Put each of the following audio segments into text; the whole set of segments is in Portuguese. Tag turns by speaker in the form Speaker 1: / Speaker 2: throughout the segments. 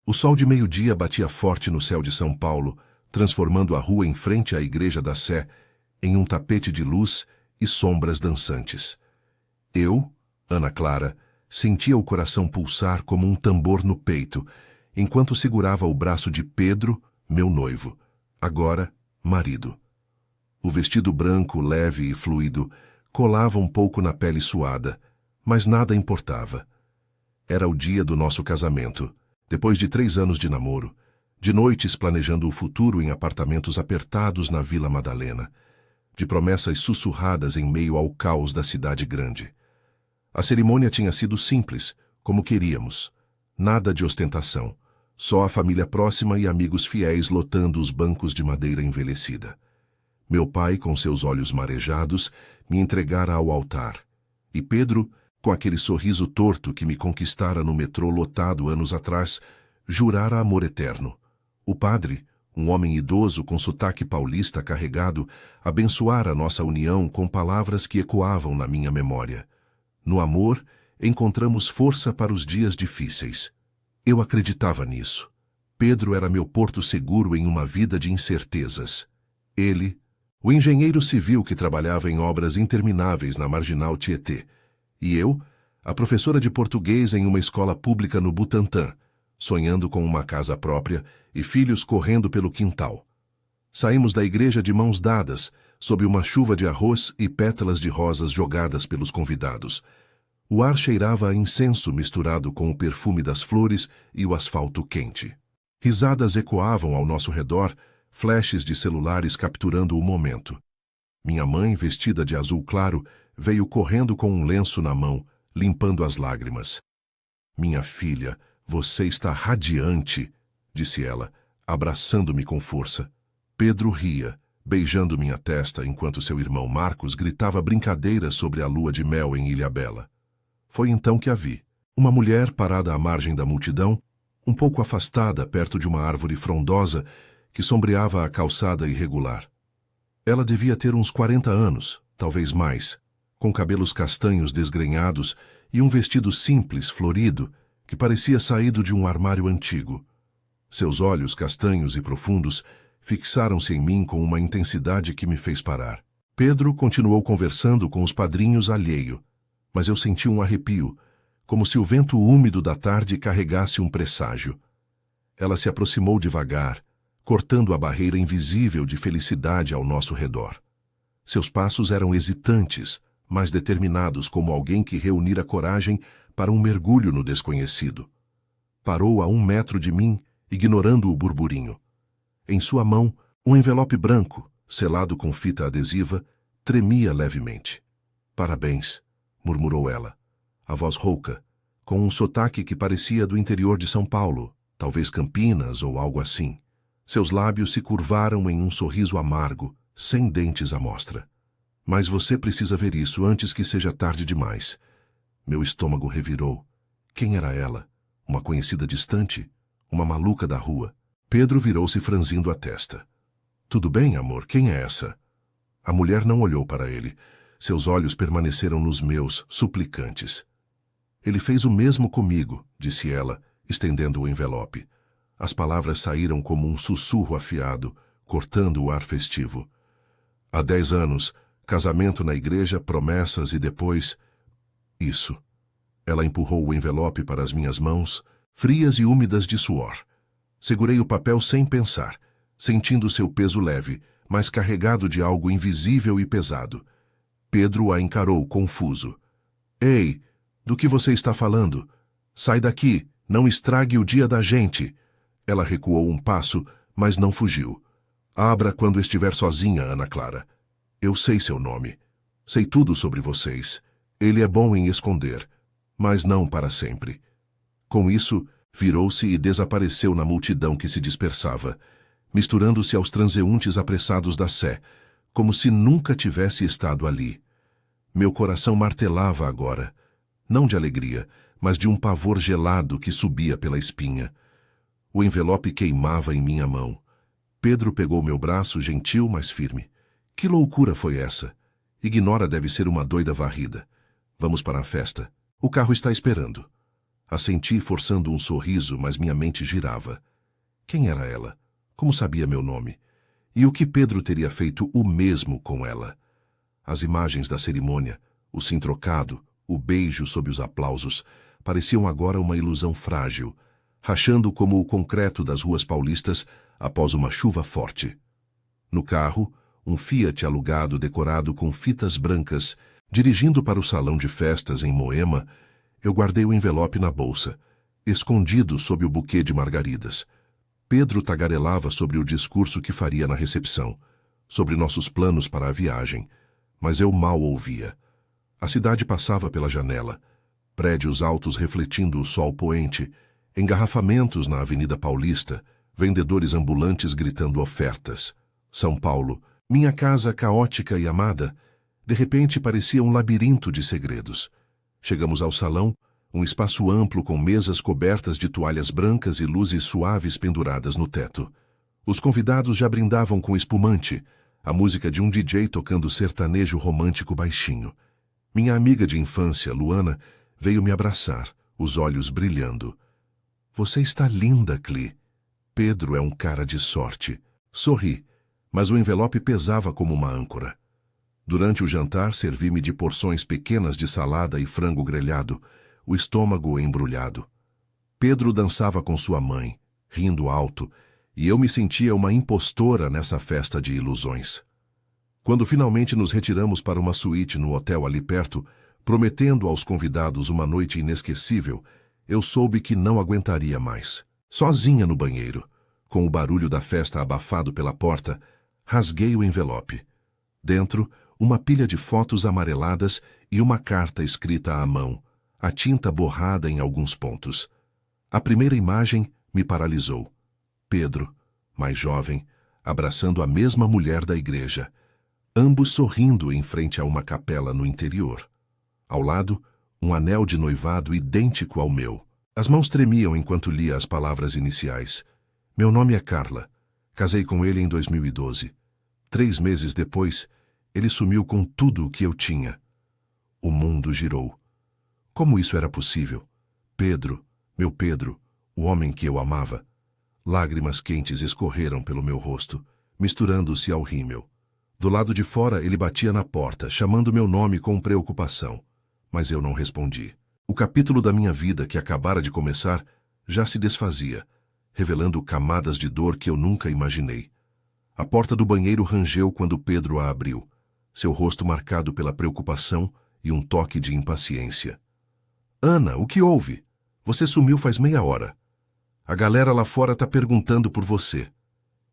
Speaker 1: O sol de meio-dia batia forte no céu de São Paulo, transformando a rua em frente à Igreja da Sé em um tapete de luz e sombras dançantes. Eu, Ana Clara, sentia o coração pulsar como um tambor no peito, enquanto segurava o braço de Pedro, meu noivo, agora marido. O vestido branco, leve e fluido, colava um pouco na pele suada, mas nada importava. Era o dia do nosso casamento, depois de 3 anos de namoro, de noites planejando o futuro em apartamentos apertados na Vila Madalena, de promessas sussurradas em meio ao caos da cidade grande. A cerimônia tinha sido simples, como queríamos. Nada de ostentação, só a família próxima e amigos fiéis lotando os bancos de madeira envelhecida. Meu pai, com seus olhos marejados, me entregara ao altar, e Pedro, com aquele sorriso torto que me conquistara no metrô lotado anos atrás, jurara amor eterno. O padre, um homem idoso com sotaque paulista carregado, abençoara nossa união com palavras que ecoavam na minha memória. No amor, encontramos força para os dias difíceis. Eu acreditava nisso. Pedro era meu porto seguro em uma vida de incertezas. Ele, o engenheiro civil que trabalhava em obras intermináveis na Marginal Tietê, e eu, a professora de português em uma escola pública no Butantã, sonhando com uma casa própria e filhos correndo pelo quintal. Saímos da igreja de mãos dadas, sob uma chuva de arroz e pétalas de rosas jogadas pelos convidados. O ar cheirava a incenso misturado com o perfume das flores e o asfalto quente. Risadas ecoavam ao nosso redor, flashes de celulares capturando o momento. Minha mãe, vestida de azul claro, veio correndo com um lenço na mão, limpando as lágrimas. "Minha filha, você está radiante", disse ela, abraçando-me com força. Pedro ria, beijando minha testa enquanto seu irmão Marcos gritava brincadeiras sobre a lua de mel em Ilhabela. Foi então que a vi. Uma mulher parada à margem da multidão, um pouco afastada perto de uma árvore frondosa que sombreava a calçada irregular. Ela devia ter uns 40 anos, talvez mais, com cabelos castanhos desgrenhados e um vestido simples, florido, que parecia saído de um armário antigo. Seus olhos castanhos e profundos fixaram-se em mim com uma intensidade que me fez parar. Pedro continuou conversando com os padrinhos alheio, mas eu senti um arrepio, como se o vento úmido da tarde carregasse um presságio. Ela se aproximou devagar, cortando a barreira invisível de felicidade ao nosso redor. Seus passos eram hesitantes, mas determinados como alguém que reunira coragem para um mergulho no desconhecido. Parou a 1 metro de mim, ignorando o burburinho. Em sua mão, um envelope branco, selado com fita adesiva, tremia levemente. "Parabéns", murmurou ela, a voz rouca, com um sotaque que parecia do interior de São Paulo, talvez Campinas ou algo assim. Seus lábios se curvaram em um sorriso amargo, sem dentes à mostra. "Mas você precisa ver isso antes que seja tarde demais." Meu estômago revirou. Quem era ela? Uma conhecida distante? Uma maluca da rua? Pedro virou-se franzindo a testa. "Tudo bem, amor, quem é essa?" A mulher não olhou para ele. Seus olhos permaneceram nos meus, suplicantes. "Ele fez o mesmo comigo", disse ela, estendendo o envelope. As palavras saíram como um sussurro afiado, cortando o ar festivo. "Há 10 anos, casamento na igreja, promessas e depois... isso." Ela empurrou o envelope para as minhas mãos, frias e úmidas de suor. Segurei o papel sem pensar, sentindo seu peso leve, mas carregado de algo invisível e pesado. Pedro a encarou, confuso. "Ei, do que você está falando? Sai daqui, não estrague o dia da gente." Ela recuou um passo, mas não fugiu. "Abra quando estiver sozinha, Ana Clara. Eu sei seu nome. Sei tudo sobre vocês. Ele é bom em esconder, mas não para sempre." Com isso, virou-se e desapareceu na multidão que se dispersava, misturando-se aos transeuntes apressados da Sé, como se nunca tivesse estado ali. Meu coração martelava agora, não de alegria, mas de um pavor gelado que subia pela espinha. O envelope queimava em minha mão. Pedro pegou meu braço, gentil, mas firme. "Que loucura foi essa? Ignora deve ser uma doida varrida. Vamos para a festa. O carro está esperando." Assenti forçando um sorriso, mas minha mente girava. Quem era ela? Como sabia meu nome? E o que Pedro teria feito o mesmo com ela? As imagens da cerimônia, o sim trocado, o beijo sob os aplausos, pareciam agora uma ilusão frágil, rachando como o concreto das ruas paulistas após uma chuva forte. No carro, um Fiat alugado decorado com fitas brancas, dirigindo para o salão de festas em Moema, eu guardei o envelope na bolsa, escondido sob o buquê de margaridas. Pedro tagarelava sobre o discurso que faria na recepção, sobre nossos planos para a viagem, mas eu mal ouvia. A cidade passava pela janela, prédios altos refletindo o sol poente, engarrafamentos na Avenida Paulista, vendedores ambulantes gritando ofertas. São Paulo, minha casa caótica e amada, de repente parecia um labirinto de segredos. Chegamos ao salão, um espaço amplo com mesas cobertas de toalhas brancas e luzes suaves penduradas no teto. Os convidados já brindavam com espumante, a música de um DJ tocando sertanejo romântico baixinho. Minha amiga de infância, Luana, veio me abraçar, os olhos brilhando. Você está linda, Cli. Pedro é um cara de sorte. Sorri, mas o envelope pesava como uma âncora. Durante o jantar, servi-me de porções pequenas de salada e frango grelhado, o estômago embrulhado. Pedro dançava com sua mãe, rindo alto, e eu me sentia uma impostora nessa festa de ilusões. Quando finalmente nos retiramos para uma suíte no hotel ali perto, prometendo aos convidados uma noite inesquecível, eu soube que não aguentaria mais. Sozinha no banheiro, com o barulho da festa abafado pela porta, rasguei o envelope. Dentro, uma pilha de fotos amareladas e uma carta escrita à mão, a tinta borrada em alguns pontos. A primeira imagem me paralisou. Pedro, mais jovem, abraçando a mesma mulher da igreja, ambos sorrindo em frente a uma capela no interior. Ao lado, um anel de noivado idêntico ao meu. As mãos tremiam enquanto lia as palavras iniciais. Meu nome é Carla. Casei com ele em 2012. 3 meses depois, ele sumiu com tudo o que eu tinha. O mundo girou. Como isso era possível? Pedro, meu Pedro, o homem que eu amava. Lágrimas quentes escorreram pelo meu rosto, misturando-se ao rímel. Do lado de fora, ele batia na porta, chamando meu nome com preocupação. Mas eu não respondi. O capítulo da minha vida que acabara de começar já se desfazia, revelando camadas de dor que eu nunca imaginei. A porta do banheiro rangeu quando Pedro a abriu, seu rosto marcado pela preocupação e um toque de impaciência. Ana, o que houve? Você sumiu faz meia hora. A galera lá fora tá perguntando por você.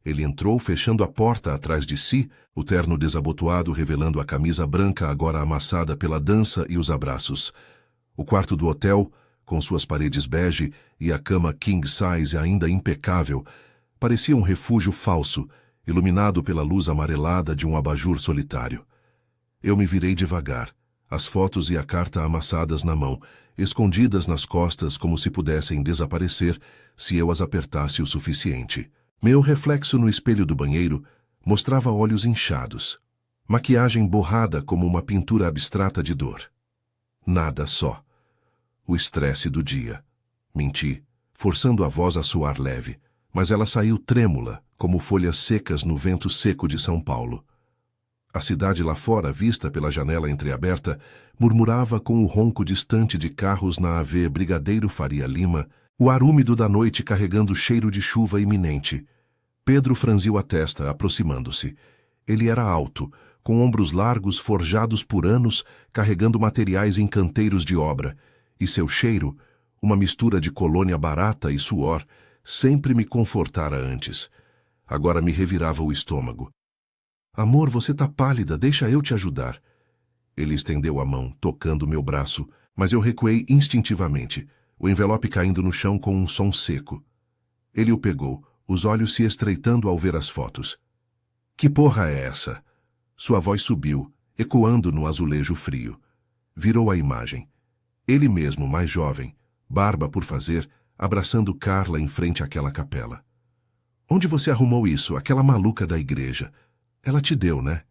Speaker 1: Ele entrou, fechando a porta atrás de si, o terno desabotoado revelando a camisa branca agora amassada pela dança e os abraços. O quarto do hotel, com suas paredes bege e a cama king size ainda impecável, parecia um refúgio falso, iluminado pela luz amarelada de um abajur solitário. Eu me virei devagar, as fotos e a carta amassadas na mão, escondidas nas costas como se pudessem desaparecer se eu as apertasse o suficiente. Meu reflexo no espelho do banheiro mostrava olhos inchados, maquiagem borrada como uma pintura abstrata de dor. Nada só. O estresse do dia. Menti, forçando a voz a soar leve, mas ela saiu trêmula, como folhas secas no vento seco de São Paulo. A cidade lá fora, vista pela janela entreaberta, murmurava com o ronco distante de carros na AV Brigadeiro Faria Lima, o ar úmido da noite carregando o cheiro de chuva iminente. Pedro franziu a testa, aproximando-se. Ele era alto, com ombros largos forjados por anos, carregando materiais em canteiros de obra, e seu cheiro, uma mistura de colônia barata e suor, sempre me confortara antes. Agora me revirava o estômago. Amor, você tá pálida, deixa eu te ajudar. Ele estendeu a mão, tocando meu braço, mas eu recuei instintivamente, o envelope caindo no chão com um som seco. Ele o pegou, os olhos se estreitando ao ver as fotos. Que porra é essa? Sua voz subiu, ecoando no azulejo frio. Virou a imagem. Ele mesmo, mais jovem, barba por fazer, abraçando Carla em frente àquela capela. Onde você arrumou isso, aquela maluca da igreja? Ela te deu, né?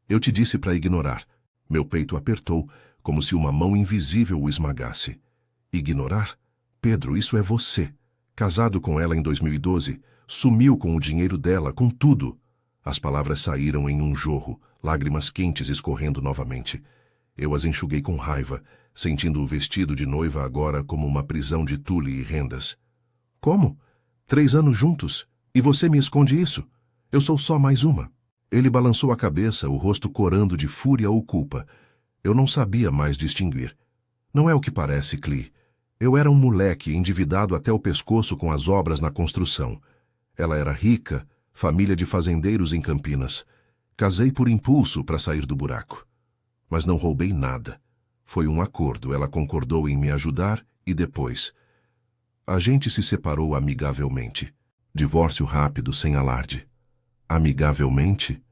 Speaker 1: Eu te disse para ignorar. Meu peito apertou, como se uma mão invisível o esmagasse. Ignorar? Pedro, isso é você. Casado com ela em 2012, sumiu com o dinheiro dela, com tudo. As palavras saíram em um jorro, lágrimas quentes escorrendo novamente. Eu as enxuguei com raiva, sentindo o vestido de noiva agora como uma prisão de tule e rendas. Como? 3 anos juntos? E você me esconde isso? Eu sou só mais uma. Ele balançou a cabeça, o rosto corando de fúria ou culpa. Eu não sabia mais distinguir. Não é o que parece, Clee. Eu era um moleque endividado até o pescoço com as obras na construção. Ela era rica, família de fazendeiros em Campinas. Casei por impulso para sair do buraco. Mas não roubei nada. Foi um acordo, ela concordou em me ajudar e depois. A gente se separou amigavelmente. Divórcio rápido, sem alarde. Amigavelmente?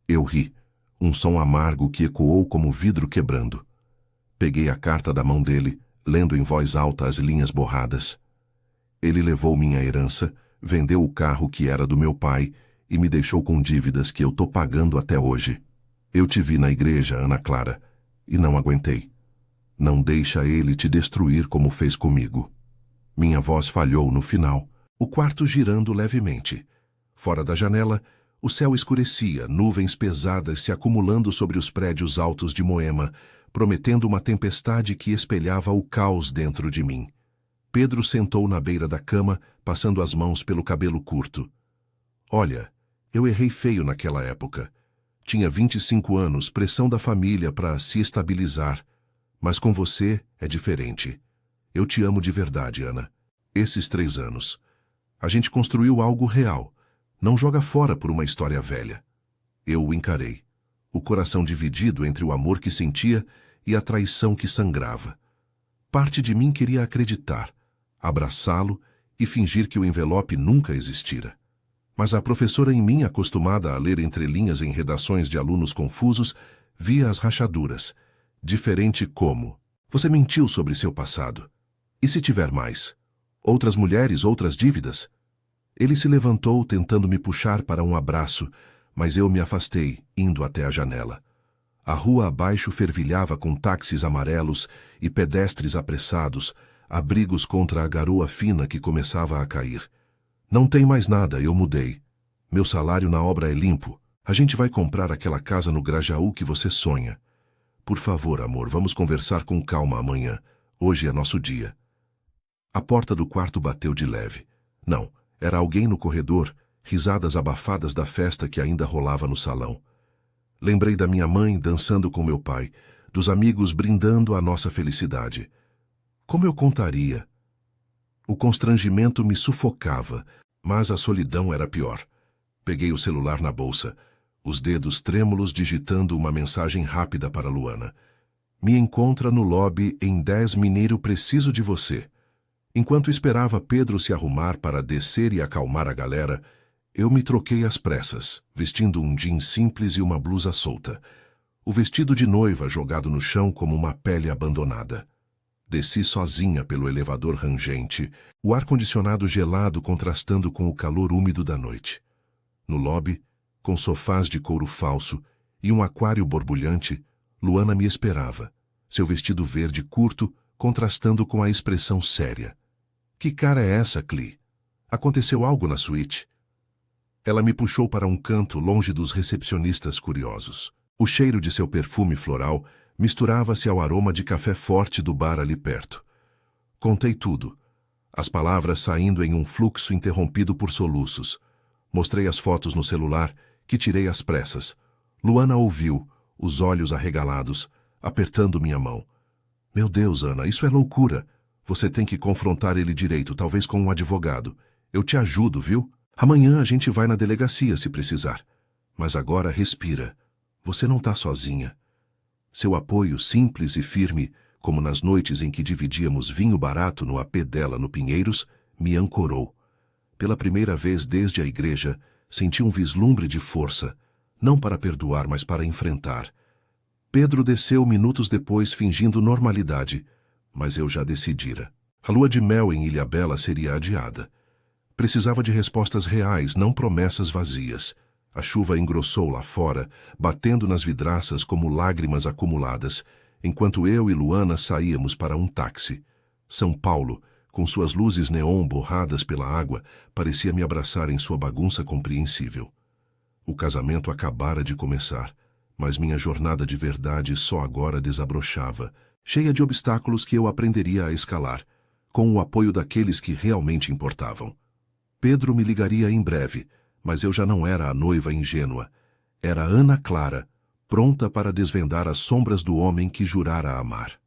Speaker 1: Eu ri. Um som amargo que ecoou como vidro quebrando. Peguei a carta da mão dele, lendo em voz alta as linhas borradas. Ele levou minha herança, vendeu o carro que era do meu pai e me deixou com dívidas que eu tô pagando até hoje. Eu te vi na igreja, Ana Clara, e não aguentei. Não deixa ele te destruir como fez comigo. Minha voz falhou no final, o quarto girando levemente. Fora da janela, o céu escurecia, nuvens pesadas se acumulando sobre os prédios altos de Moema, prometendo uma tempestade que espelhava o caos dentro de mim. Pedro sentou na beira da cama, passando as mãos pelo cabelo curto. Olha, eu errei feio naquela época. Tinha 25 anos, pressão da família para se estabilizar. Mas com você é diferente. Eu te amo de verdade, Ana. Esses 3 anos. A gente construiu algo real. Não joga fora por uma história velha. Eu o encarei. O coração dividido entre o amor que sentia e a traição que sangrava. Parte de mim queria acreditar, abraçá-lo e fingir que o envelope nunca existira. Mas a professora em mim, acostumada a ler entrelinhas em redações de alunos confusos, via as rachaduras. Diferente como? Você mentiu sobre seu passado. E se tiver mais? Outras mulheres, outras dívidas? Ele se levantou, tentando me puxar para um abraço, mas eu me afastei, indo até a janela. A rua abaixo fervilhava com táxis amarelos e pedestres apressados, abrigos contra a garoa fina que começava a cair. Não tem mais nada, eu mudei. Meu salário na obra é limpo. A gente vai comprar aquela casa no Grajaú que você sonha. Por favor, amor, vamos conversar com calma amanhã. Hoje é nosso dia. A porta do quarto bateu de leve. Não, era alguém no corredor, risadas abafadas da festa que ainda rolava no salão. Lembrei da minha mãe dançando com meu pai, dos amigos brindando a nossa felicidade. Como eu contaria? O constrangimento me sufocava, mas a solidão era pior. Peguei o celular na bolsa, os dedos trêmulos digitando uma mensagem rápida para Luana. Me encontra no lobby em 10 Mineiro, preciso de você. Enquanto esperava Pedro se arrumar para descer e acalmar a galera, eu me troquei às pressas, vestindo um jeans simples e uma blusa solta. O vestido de noiva jogado no chão como uma pele abandonada. Desci sozinha pelo elevador rangente, o ar-condicionado gelado contrastando com o calor úmido da noite. No lobby, com sofás de couro falso e um aquário borbulhante, Luana me esperava, seu vestido verde curto contrastando com a expressão séria. Que cara é essa, Clee? Aconteceu algo na suíte? Ela me puxou para um canto longe dos recepcionistas curiosos. O cheiro de seu perfume floral misturava-se ao aroma de café forte do bar ali perto. Contei tudo, as palavras saindo em um fluxo interrompido por soluços. Mostrei as fotos no celular, que tirei às pressas. Luana ouviu, os olhos arregalados, apertando minha mão. Meu Deus, Ana, isso é loucura. Você tem que confrontar ele direito, talvez com um advogado. Eu te ajudo, viu? Amanhã a gente vai na delegacia se precisar. Mas agora respira. Você não está sozinha. Seu apoio simples e firme, como nas noites em que dividíamos vinho barato no AP dela no Pinheiros, me ancorou. Pela primeira vez desde a igreja, senti um vislumbre de força, não para perdoar, mas para enfrentar. Pedro desceu minutos depois fingindo normalidade, mas eu já decidira. A lua de mel em Ilhabela seria adiada. Precisava de respostas reais, não promessas vazias. A chuva engrossou lá fora, batendo nas vidraças como lágrimas acumuladas, enquanto eu e Luana saíamos para um táxi. São Paulo, com suas luzes neon borradas pela água, parecia me abraçar em sua bagunça compreensível. O casamento acabara de começar, mas minha jornada de verdade só agora desabrochava, cheia de obstáculos que eu aprenderia a escalar, com o apoio daqueles que realmente importavam. Pedro me ligaria em breve, mas eu já não era a noiva ingênua. Era Ana Clara, pronta para desvendar as sombras do homem que jurara amar.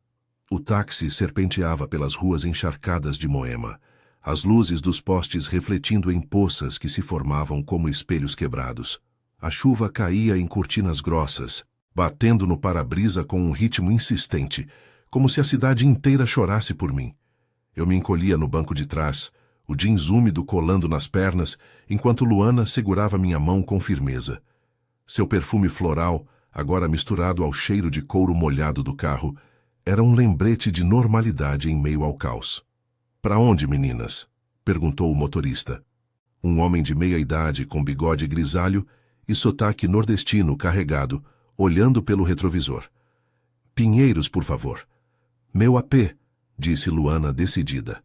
Speaker 1: O táxi serpenteava pelas ruas encharcadas de Moema, as luzes dos postes refletindo em poças que se formavam como espelhos quebrados. A chuva caía em cortinas grossas, batendo no para-brisa com um ritmo insistente, como se a cidade inteira chorasse por mim. Eu me encolhia no banco de trás, o jeans úmido colando nas pernas, enquanto Luana segurava minha mão com firmeza. Seu perfume floral, agora misturado ao cheiro de couro molhado do carro, era um lembrete de normalidade em meio ao caos. "Para onde, meninas?" perguntou o motorista. Um homem de meia idade com bigode grisalho e sotaque nordestino carregado, olhando pelo retrovisor. "Pinheiros, por favor." "Meu AP", disse Luana decidida.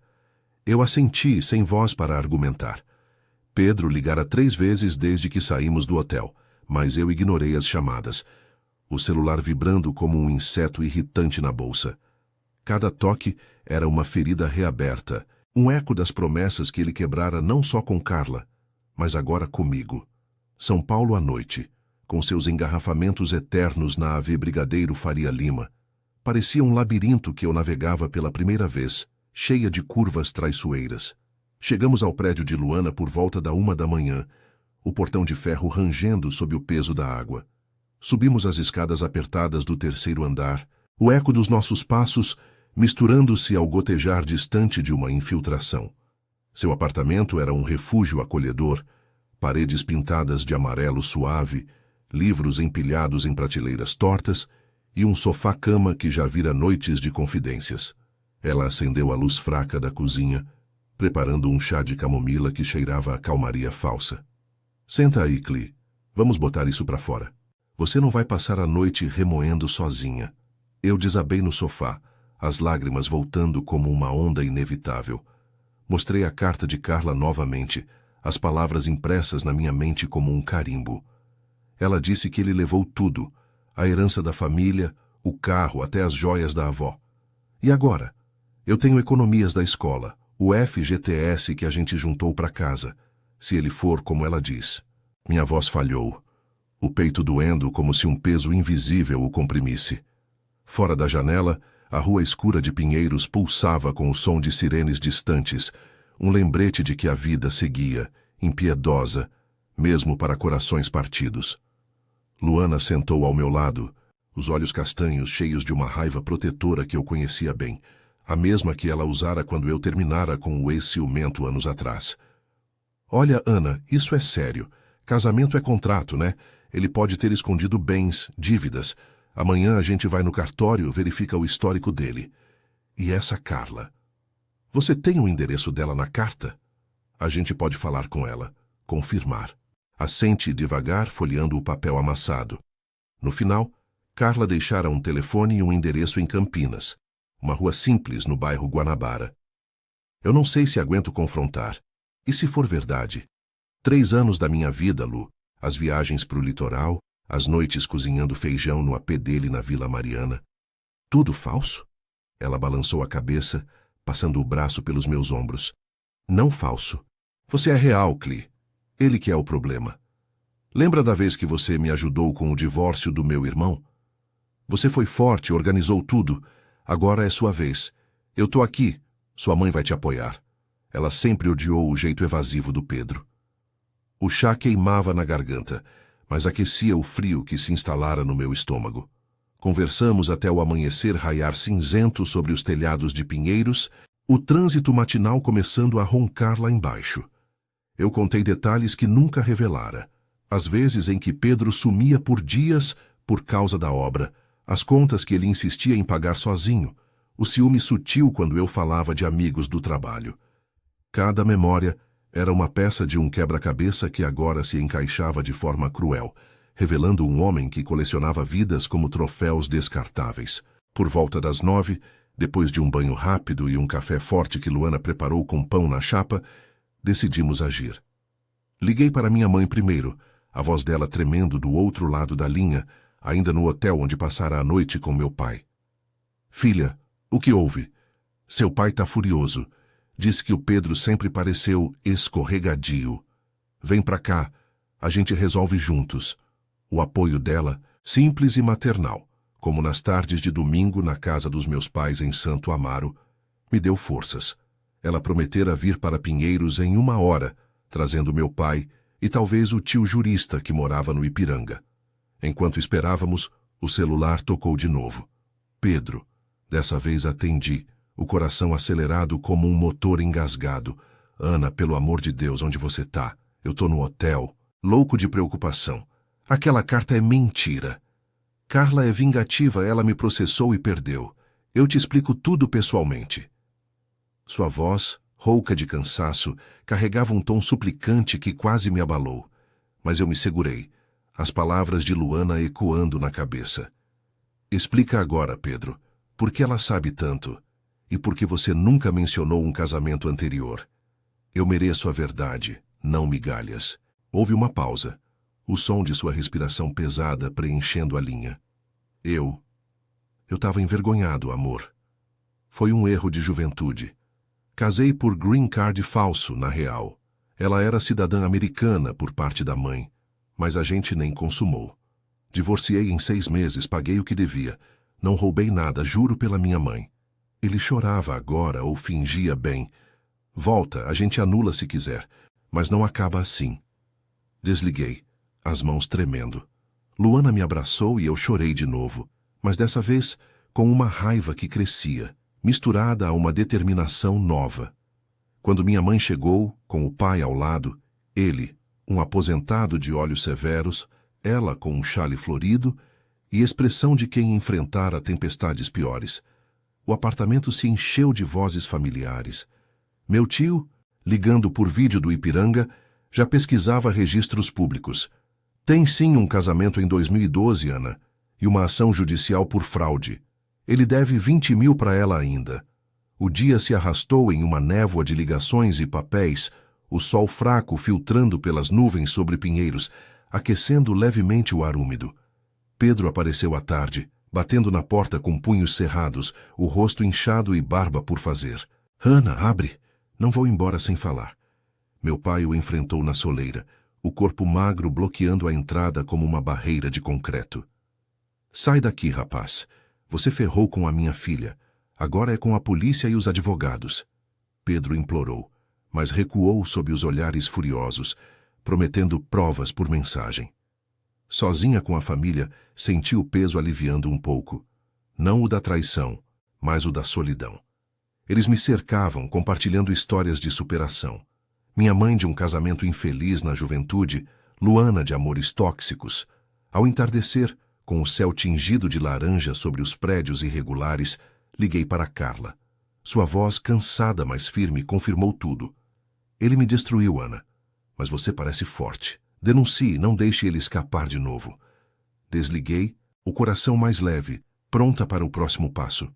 Speaker 1: Eu assenti, sem voz para argumentar. Pedro ligara 3 vezes desde que saímos do hotel, mas eu ignorei as chamadas, o celular vibrando como um inseto irritante na bolsa. Cada toque era uma ferida reaberta, um eco das promessas que ele quebrara não só com Carla, mas agora comigo. São Paulo à noite, com seus engarrafamentos eternos na AV Brigadeiro Faria Lima, parecia um labirinto que eu navegava pela primeira vez, cheia de curvas traiçoeiras. Chegamos ao prédio de Luana por volta da 1 da manhã, o portão de ferro rangendo sob o peso da água. Subimos as escadas apertadas do 3º andar, o eco dos nossos passos misturando-se ao gotejar distante de uma infiltração. Seu apartamento era um refúgio acolhedor, paredes pintadas de amarelo suave, livros empilhados em prateleiras tortas e um sofá-cama que já vira noites de confidências. Ela acendeu a luz fraca da cozinha, preparando um chá de camomila que cheirava a calmaria falsa. "Senta aí, Cli. Vamos botar isso pra fora. Você não vai passar a noite remoendo sozinha." Eu desabei no sofá, as lágrimas voltando como uma onda inevitável. Mostrei a carta de Carla novamente, as palavras impressas na minha mente como um carimbo. Ela disse que ele levou tudo, a herança da família, o carro, até as joias da avó. E agora? Eu tenho economias da escola, o FGTS que a gente juntou para casa, se ele for como ela diz. Minha voz falhou, o peito doendo como se um peso invisível o comprimisse. Fora da janela, a rua escura de Pinheiros pulsava com o som de sirenes distantes, um lembrete de que a vida seguia, impiedosa, mesmo para corações partidos. Luana sentou ao meu lado, os olhos castanhos cheios de uma raiva protetora que eu conhecia bem, a mesma que ela usara quando eu terminara com o ex-ciumento anos atrás. "Olha, Ana, isso é sério. Casamento é contrato, né? Ele pode ter escondido bens, dívidas. Amanhã a gente vai no cartório, verifica o histórico dele. E essa Carla? Você tem o endereço dela na carta? A gente pode falar com ela, confirmar." Assente devagar, folheando o papel amassado. No final, Carla deixara um telefone e um endereço em Campinas, uma rua simples no bairro Guanabara. Eu não sei se aguento confrontar. E se for verdade? 3 anos da minha vida, Lu, as viagens para o litoral, as noites cozinhando feijão no AP dele na Vila Mariana. Tudo falso? Ela balançou a cabeça, passando o braço pelos meus ombros. Não falso. Você é real, Cli. Ele que é o problema. Lembra da vez que você me ajudou com o divórcio do meu irmão? Você foi forte, organizou tudo. Agora é sua vez. Eu tô aqui. Sua mãe vai te apoiar. Ela sempre odiou o jeito evasivo do Pedro. O chá queimava na garganta, mas aquecia o frio que se instalara no meu estômago. Conversamos até o amanhecer raiar cinzento sobre os telhados de Pinheiros, o trânsito matinal começando a roncar lá embaixo. Eu contei detalhes que nunca revelara. As vezes em que Pedro sumia por dias por causa da obra, as contas que ele insistia em pagar sozinho, o ciúme sutil quando eu falava de amigos do trabalho. Cada memória era uma peça de um quebra-cabeça que agora se encaixava de forma cruel, revelando um homem que colecionava vidas como troféus descartáveis. Por volta das 9, Depois de um banho rápido e um café forte que Luana preparou com pão na chapa, decidimos agir. Liguei para minha mãe primeiro, a voz dela tremendo do outro lado da linha, ainda no hotel onde passara a noite com meu pai. Filha, o que houve? Seu pai está furioso. Disse que o Pedro sempre pareceu escorregadio. Vem pra cá, a gente resolve juntos. O apoio dela, simples e maternal, como nas tardes de domingo na casa dos meus pais em Santo Amaro, me deu forças. Ela prometera vir para Pinheiros em 1 hora, trazendo meu pai e talvez o tio jurista que morava no Ipiranga. Enquanto esperávamos, o celular tocou de novo. Pedro. Dessa vez atendi, o coração acelerado como um motor engasgado. Ana, pelo amor de Deus, onde você tá? Eu tô no hotel, louco de preocupação. Aquela carta é mentira. Carla é vingativa, ela me processou e perdeu. Eu te explico tudo pessoalmente. Sua voz, rouca de cansaço, carregava um tom suplicante que quase me abalou. Mas eu me segurei, as palavras de Luana ecoando na cabeça. Explica agora, Pedro, por que ela sabe tanto e por que você nunca mencionou um casamento anterior. Eu mereço a verdade, não migalhas. Houve uma pausa, o som de sua respiração pesada preenchendo a linha. Eu estava envergonhado, amor. Foi um erro de juventude. Casei por green card falso, na real. Ela era cidadã americana por parte da mãe, mas a gente nem consumou. Divorciei em 6 meses, paguei o que devia. Não roubei nada, juro pela minha mãe. Ele chorava agora ou fingia bem. Volta, a gente anula se quiser, mas não acaba assim. Desliguei, as mãos tremendo. Luana me abraçou e eu chorei de novo, mas dessa vez com uma raiva que crescia, misturada a uma determinação nova. Quando minha mãe chegou, com o pai ao lado, ele, um aposentado de olhos severos, ela com um chale florido e expressão de quem enfrentara tempestades piores, o apartamento se encheu de vozes familiares. Meu tio, ligando por vídeo do Ipiranga, já pesquisava registros públicos. Tem sim um casamento em 2012, Ana, e uma ação judicial por fraude. Ele deve 20 mil para ela ainda. O dia se arrastou em uma névoa de ligações e papéis, o sol fraco filtrando pelas nuvens sobre Pinheiros, aquecendo levemente o ar úmido. Pedro apareceu à tarde, batendo na porta com punhos cerrados, o rosto inchado e barba por fazer. Ana, abre! Não vou embora sem falar. Meu pai o enfrentou na soleira, o corpo magro bloqueando a entrada como uma barreira de concreto. Sai daqui, rapaz. Você ferrou com a minha filha. Agora é com a polícia e os advogados. Pedro implorou, mas recuou sob os olhares furiosos, prometendo provas por mensagem. Sozinha com a família, senti o peso aliviando um pouco. Não o da traição, mas o da solidão. Eles me cercavam, compartilhando histórias de superação. Minha mãe de um casamento infeliz na juventude, Luana de amores tóxicos. Ao entardecer, com o céu tingido de laranja sobre os prédios irregulares, liguei para Carla. Sua voz, cansada, mas firme, confirmou tudo. Ele me destruiu, Ana. Mas você parece forte. Denuncie, não deixe ele escapar de novo. Desliguei, o coração mais leve, pronta para o próximo passo.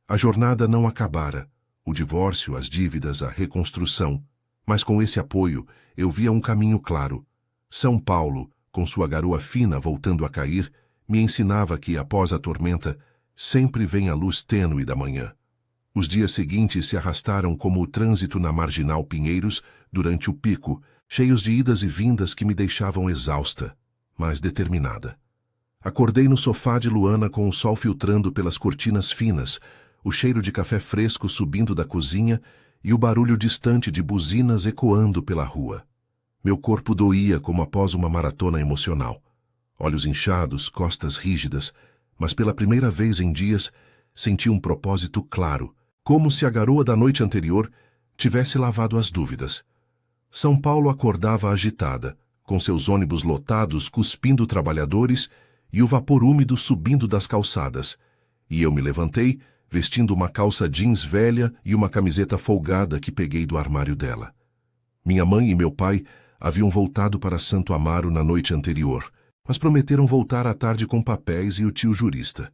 Speaker 1: A jornada não acabara. O divórcio, as dívidas, a reconstrução. Mas com esse apoio, eu via um caminho claro. São Paulo, com sua garoa fina voltando a cair, me ensinava que, após a tormenta, sempre vem a luz tênue da manhã. Os dias seguintes se arrastaram como o trânsito na Marginal Pinheiros durante o pico, cheios de idas e vindas que me deixavam exausta, mas determinada. Acordei no sofá de Luana com o sol filtrando pelas cortinas finas, o cheiro de café fresco subindo da cozinha e o barulho distante de buzinas ecoando pela rua. Meu corpo doía como após uma maratona emocional. Olhos inchados, costas rígidas, mas pela primeira vez em dias senti um propósito claro, como se a garoa da noite anterior tivesse lavado as dúvidas. São Paulo acordava agitada, com seus ônibus lotados cuspindo trabalhadores e o vapor úmido subindo das calçadas, e eu me levantei, vestindo uma calça jeans velha e uma camiseta folgada que peguei do armário dela. Minha mãe e meu pai haviam voltado para Santo Amaro na noite anterior, mas prometeram voltar à tarde com papéis e o tio jurista.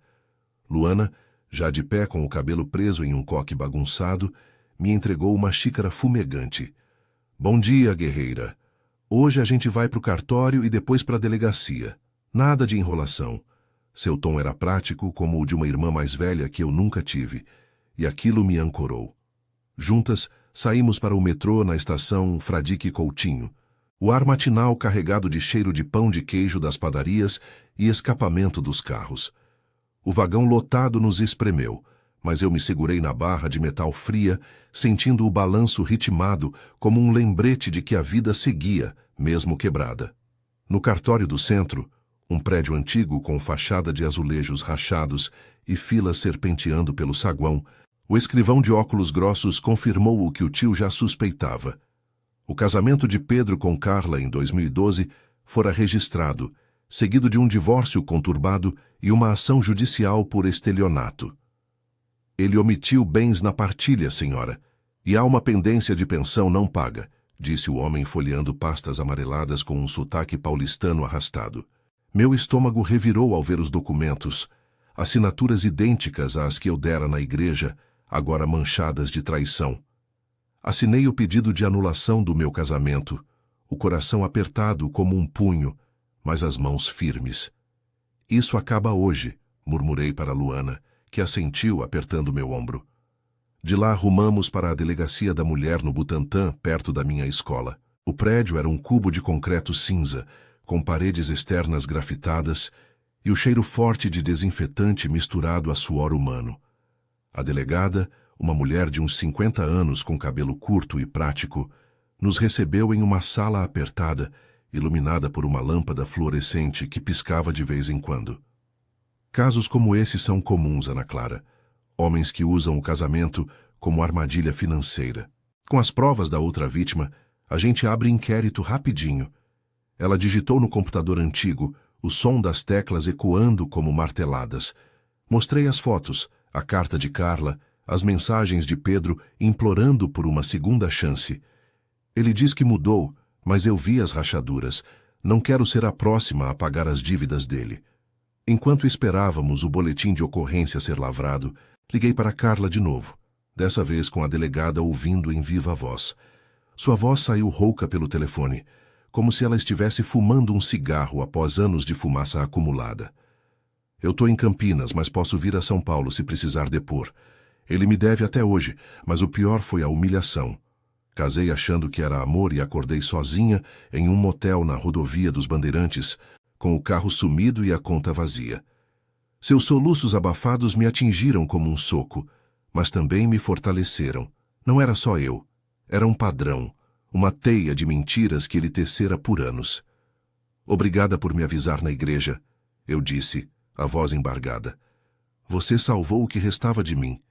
Speaker 1: Luana, Já de pé com o cabelo preso em um coque bagunçado, me entregou uma xícara fumegante. Bom dia, guerreira. Hoje a gente vai para o cartório e depois para a delegacia. Nada de enrolação. Seu tom era prático, como o de uma irmã mais velha que eu nunca tive, e aquilo me ancorou. Juntas, saímos para o metrô na estação Fradique Coutinho. O ar matinal carregado de cheiro de pão de queijo das padarias e escapamento dos carros. O vagão lotado nos espremeu, mas eu me segurei na barra de metal fria, sentindo o balanço ritmado como um lembrete de que a vida seguia, mesmo quebrada. No cartório do centro, um prédio antigo com fachada de azulejos rachados e filas serpenteando pelo saguão, o escrivão de óculos grossos confirmou o que o tio já suspeitava. O casamento de Pedro com Carla em 2012 fora registrado, seguido de um divórcio conturbado e uma ação judicial por estelionato. Ele omitiu bens na partilha, senhora, e há uma pendência de pensão não paga, disse o homem folheando pastas amareladas com um sotaque paulistano arrastado. Meu estômago revirou ao ver os documentos, assinaturas idênticas às que eu dera na igreja, agora manchadas de traição. Assinei o pedido de anulação do meu casamento, o coração apertado como um punho, mas as mãos firmes. Isso acaba hoje, murmurei para Luana, que assentiu apertando meu ombro. De lá rumamos para a delegacia da mulher no Butantã, perto da minha escola. O prédio era um cubo de concreto cinza, com paredes externas grafitadas e o cheiro forte de desinfetante misturado a suor humano. A delegada, uma mulher de uns 50 anos com cabelo curto e prático, nos recebeu em uma sala apertada, iluminada por uma lâmpada fluorescente que piscava de vez em quando. Casos como esse são comuns, Ana Clara. Homens que usam o casamento como armadilha financeira. Com as provas da outra vítima, a gente abre inquérito rapidinho. Ela digitou no computador antigo, o som das teclas ecoando como marteladas. Mostrei as fotos, a carta de Carla, as mensagens de Pedro implorando por uma segunda chance. Ele diz que mudou, mas eu vi as rachaduras. Não quero ser a próxima a pagar as dívidas dele. Enquanto esperávamos o boletim de ocorrência ser lavrado, liguei para Carla de novo, dessa vez com a delegada ouvindo em viva voz. Sua voz saiu rouca pelo telefone, como se ela estivesse fumando um cigarro após anos de fumaça acumulada. Eu estou em Campinas, mas posso vir a São Paulo se precisar depor. Ele me deve até hoje, mas o pior foi a humilhação. Casei achando que era amor e acordei sozinha em um motel na rodovia dos Bandeirantes, com o carro sumido e a conta vazia. Seus soluços abafados me atingiram como um soco, mas também me fortaleceram. Não era só eu. Era um padrão, uma teia de mentiras que ele tecera por anos. Obrigada por me avisar na igreja, eu disse, a voz embargada. Você salvou o que restava de mim.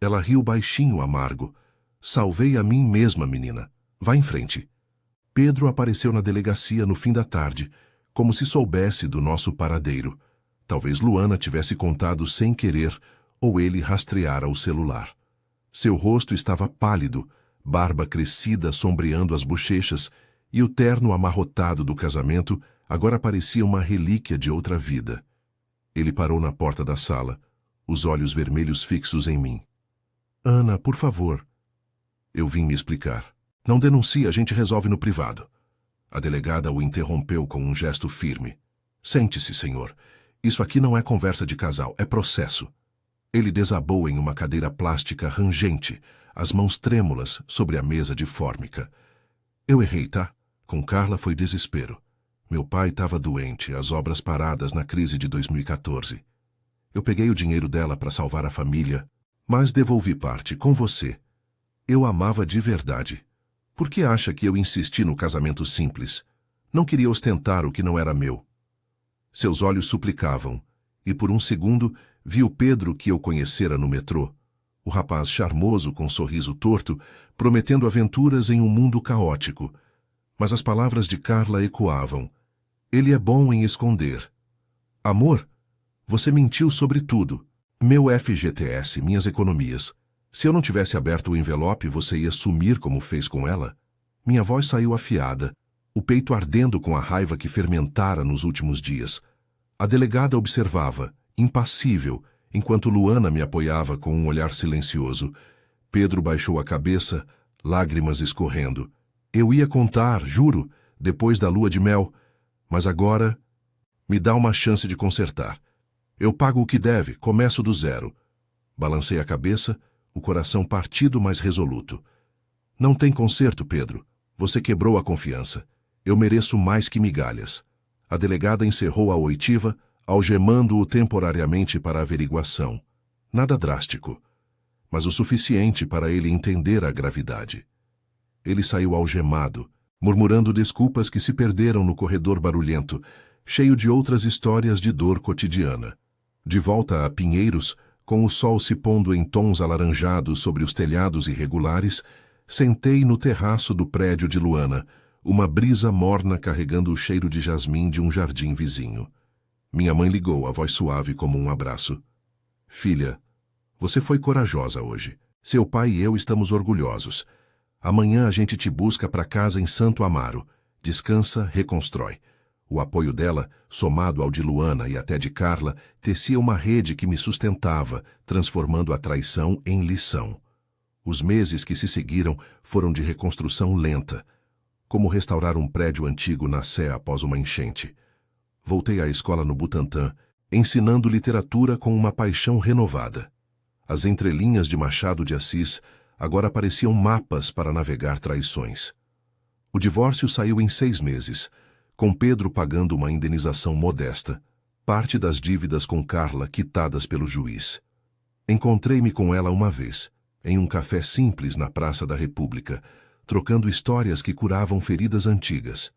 Speaker 1: Ela riu baixinho, amargo. Salvei a mim mesma, menina. Vá em frente. Pedro apareceu na delegacia no fim da tarde, como se soubesse do nosso paradeiro. Talvez Luana tivesse contado sem querer, ou ele rastreara o celular. Seu rosto estava pálido, barba crescida sombreando as bochechas, e o terno amarrotado do casamento agora parecia uma relíquia de outra vida. Ele parou na porta da sala, os olhos vermelhos fixos em mim. Ana, por favor. Eu vim me explicar. Não denuncie, a gente resolve no privado. A delegada o interrompeu com um gesto firme. Sente-se, senhor. Isso aqui não é conversa de casal, é processo. Ele desabou em uma cadeira plástica rangente, as mãos trêmulas sobre a mesa de fórmica. Eu errei, tá? Com Carla foi desespero. Meu pai estava doente, as obras paradas na crise de 2014. Eu peguei o dinheiro dela para salvar a família, mas devolvi parte com você. Eu amava de verdade. Por que acha que eu insisti no casamento simples? Não queria ostentar o que não era meu. Seus olhos suplicavam, e por um segundo vi o Pedro que eu conhecera no metrô, o rapaz charmoso com sorriso torto, prometendo aventuras em um mundo caótico. Mas as palavras de Carla ecoavam. Ele é bom em esconder. Amor, você mentiu sobre tudo. Meu FGTS, minhas economias. Se eu não tivesse aberto o envelope, você ia sumir como fez com ela? Minha voz saiu afiada, o peito ardendo com a raiva que fermentara nos últimos dias. A delegada observava, impassível, enquanto Luana me apoiava com um olhar silencioso. Pedro baixou a cabeça, lágrimas escorrendo. Eu ia contar, juro, depois da lua de mel, mas agora me dá uma chance de consertar. Eu pago o que deve, começo do zero. Balancei a cabeça, o coração partido, mas resoluto. Não tem conserto, Pedro. Você quebrou a confiança. Eu mereço mais que migalhas. A delegada encerrou a oitiva, algemando-o temporariamente para a averiguação. Nada drástico, mas o suficiente para ele entender a gravidade. Ele saiu algemado, murmurando desculpas que se perderam no corredor barulhento, cheio de outras histórias de dor cotidiana. De volta a Pinheiros, com o sol se pondo em tons alaranjados sobre os telhados irregulares, sentei no terraço do prédio de Luana, uma brisa morna carregando o cheiro de jasmim de um jardim vizinho. Minha mãe ligou, a voz suave como um abraço. Filha, você foi corajosa hoje. Seu pai e eu estamos orgulhosos. Amanhã a gente te busca para casa em Santo Amaro. Descansa, reconstrói. O apoio dela, somado ao de Luana e até de Carla, tecia uma rede que me sustentava, transformando a traição em lição. Os meses que se seguiram foram de reconstrução lenta, como restaurar um prédio antigo na Sé após uma enchente. Voltei à escola no Butantã, ensinando literatura com uma paixão renovada. As entrelinhas de Machado de Assis agora pareciam mapas para navegar traições. O divórcio saiu em 6 meses, com Pedro pagando uma indenização modesta, parte das dívidas com Carla quitadas pelo juiz. Encontrei-me com ela uma vez, em um café simples na Praça da República, trocando histórias que curavam feridas antigas.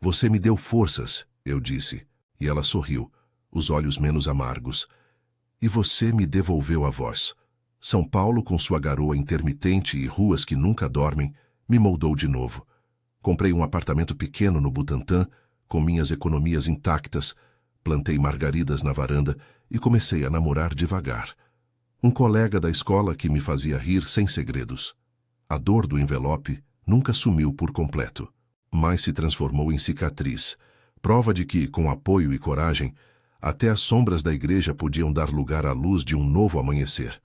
Speaker 1: Você me deu forças, eu disse, e ela sorriu, os olhos menos amargos. E você me devolveu a voz. São Paulo, com sua garoa intermitente e ruas que nunca dormem, me moldou de novo. Comprei um apartamento pequeno no Butantã, com minhas economias intactas, plantei margaridas na varanda e comecei a namorar devagar. Um colega da escola que me fazia rir sem segredos. A dor do envelope nunca sumiu por completo, mas se transformou em cicatriz, prova de que, com apoio e coragem, até as sombras da igreja podiam dar lugar à luz de um novo amanhecer.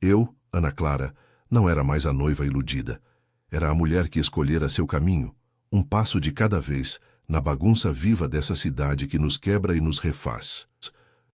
Speaker 1: Eu, Ana Clara, não era mais a noiva iludida. Era a mulher que escolhera seu caminho, um passo de cada vez, na bagunça viva dessa cidade que nos quebra e nos refaz.